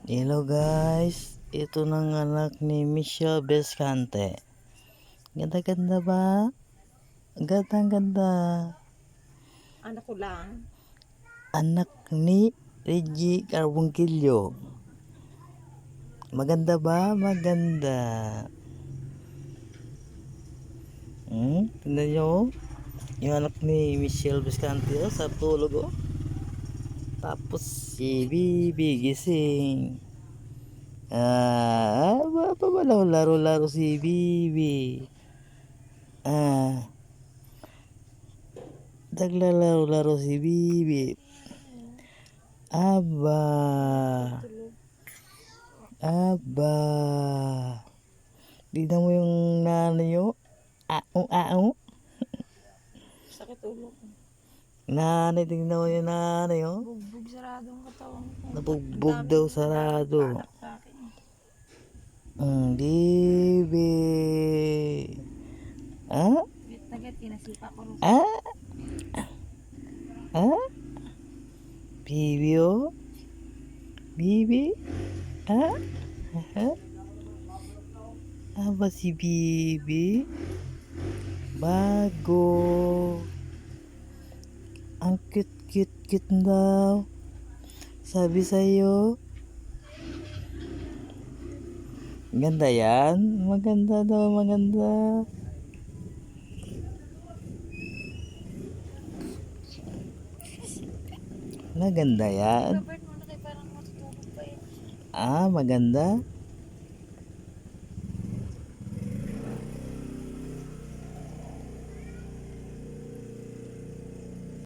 Hello guys, ito ng anak ni Michelle Bescante. Ganda-ganda ba? Ganda-ganda. Anak ko lang. Anak ni Reggie Carbonquillo. Maganda ba? Maganda. Tingnan nyo, oh. Yung anak ni Michelle Bescante, oh, sa tulog, oh. Tapos si Bibi gising. Laro-laro si Bibi. Naglalaro-laro si Bibi. Aba. Aba. Tignan mo yung nanay nyo. Aong. Sakit ulo ko. Nanay, tignan mo yung nanay nyo. Bugbog sarado ang katawan ko. Nabugbog daw sarado. Sa akin. Bibi. Wait na get, kinasipa ko rin. Bibi, oh. Bibi. Aba si Bibi. Bago. Ang cute daw. Sabi sa'yo. Ganda yan. Maganda daw, maganda. Maganda yan. Robert mo na kayo parang matutulog pa yun. Maganda.